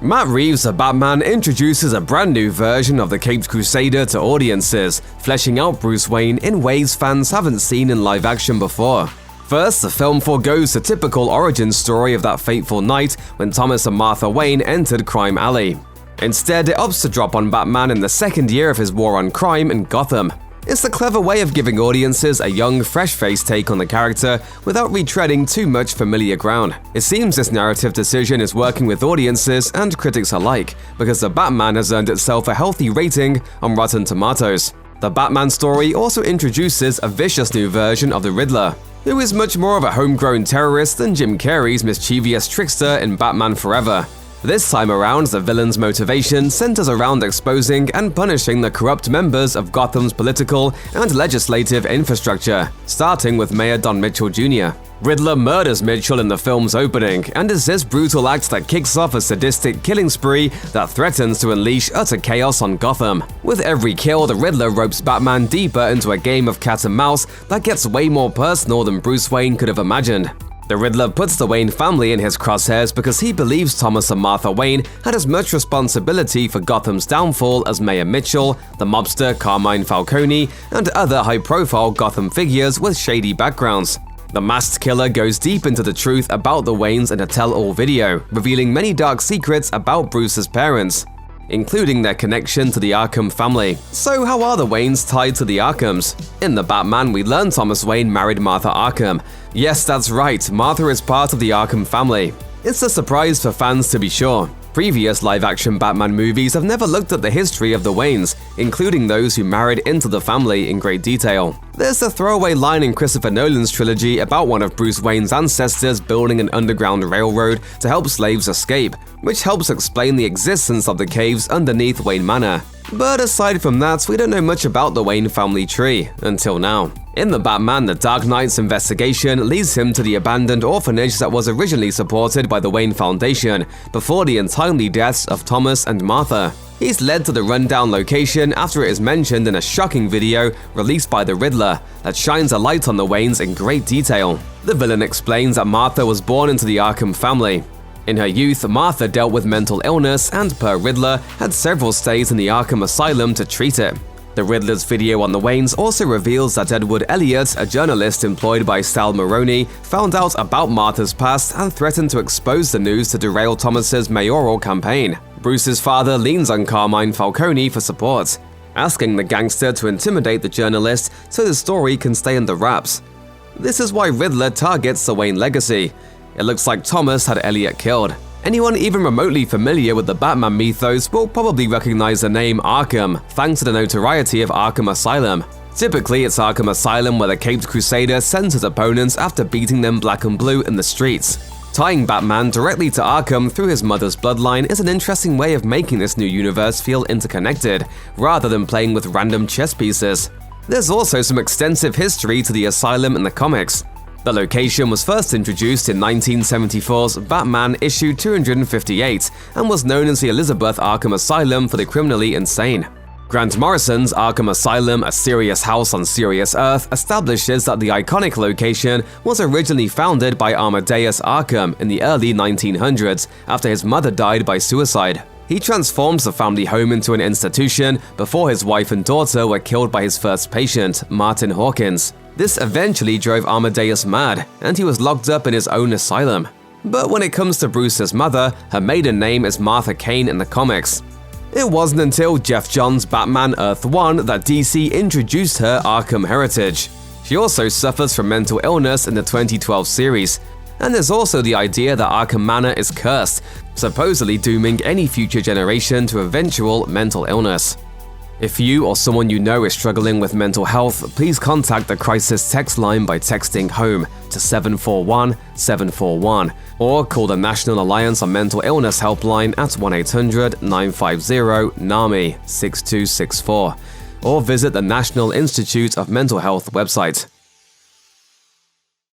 Matt Reeves' Batman introduces a brand new version of the Caped Crusader to audiences, fleshing out Bruce Wayne in ways fans haven't seen in live action before. First, the film forgoes the typical origin story of that fateful night when Thomas and Martha Wayne entered Crime Alley. Instead, it opts to drop on Batman in the second year of his war on crime in Gotham. It's a clever way of giving audiences a young, fresh-faced take on the character without retreading too much familiar ground. It seems this narrative decision is working with audiences and critics alike, because the Batman has earned itself a healthy rating on Rotten Tomatoes. The Batman story also introduces a vicious new version of the Riddler, who is much more of a homegrown terrorist than Jim Carrey's mischievous trickster in Batman Forever. This time around, the villain's motivation centers around exposing and punishing the corrupt members of Gotham's political and legislative infrastructure, starting with Mayor Don Mitchell Jr. Riddler murders Mitchell in the film's opening, and is this brutal act that kicks off a sadistic killing spree that threatens to unleash utter chaos on Gotham. With every kill, the Riddler ropes Batman deeper into a game of cat and mouse that gets way more personal than Bruce Wayne could have imagined. The Riddler puts the Wayne family in his crosshairs because he believes Thomas and Martha Wayne had as much responsibility for Gotham's downfall as Mayor Mitchell, the mobster Carmine Falcone, and other high-profile Gotham figures with shady backgrounds. The masked killer goes deep into the truth about the Waynes in a tell-all video, revealing many dark secrets about Bruce's parents, including their connection to the Arkham family. So how are the Waynes tied to the Arkhams? In The Batman, we learn Thomas Wayne married Martha Arkham. Yes, that's right, Martha is part of the Arkham family. It's a surprise for fans to be sure. Previous live-action Batman movies have never looked at the history of the Waynes, including those who married into the family in great detail. There's a throwaway line in Christopher Nolan's trilogy about one of Bruce Wayne's ancestors building an underground railroad to help slaves escape, which helps explain the existence of the caves underneath Wayne Manor. But aside from that, we don't know much about the Wayne family tree, until now. In The Batman, the Dark Knight's investigation leads him to the abandoned orphanage that was originally supported by the Wayne Foundation, before the untimely deaths of Thomas and Martha. He's led to the rundown location after it is mentioned in a shocking video released by the Riddler that shines a light on the Waynes in great detail. The villain explains that Martha was born into the Arkham family. In her youth, Martha dealt with mental illness and, per Riddler, had several stays in the Arkham Asylum to treat it. The Riddler's video on the Waynes also reveals that Edward Elliot, a journalist employed by Sal Maroni, found out about Martha's past and threatened to expose the news to derail Thomas's mayoral campaign. Bruce's father leans on Carmine Falcone for support, asking the gangster to intimidate the journalist so the story can stay under wraps. This is why Riddler targets the Wayne legacy. It looks like Thomas had Elliot killed. Anyone even remotely familiar with the Batman mythos will probably recognize the name Arkham, thanks to the notoriety of Arkham Asylum. Typically, it's Arkham Asylum where the Caped Crusader sends his opponents after beating them black and blue in the streets. Tying Batman directly to Arkham through his mother's bloodline is an interesting way of making this new universe feel interconnected, rather than playing with random chess pieces. There's also some extensive history to the asylum in the comics. The location was first introduced in 1974's Batman issue 258 and was known as the Elizabeth Arkham Asylum for the criminally insane. Grant Morrison's Arkham Asylum, A Serious House on Serious Earth establishes that the iconic location was originally founded by Amadeus Arkham in the early 1900s after his mother died by suicide. He transforms the family home into an institution before his wife and daughter were killed by his first patient, Martin Hawkins. This eventually drove Amadeus mad, and he was locked up in his own asylum. But when it comes to Bruce's mother, her maiden name is Martha Kane in the comics. It wasn't until Jeff Johns' Batman Earth 1 that DC introduced her Arkham heritage. She also suffers from mental illness in the 2012 series. And there's also the idea that Arkham Manor is cursed, supposedly dooming any future generation to eventual mental illness. If you or someone you know is struggling with mental health, please contact the crisis text line by texting HOME to 741-741 or call the National Alliance on Mental Illness helpline at 1-800-950-NAMI 6264 or visit the National Institute of Mental Health website.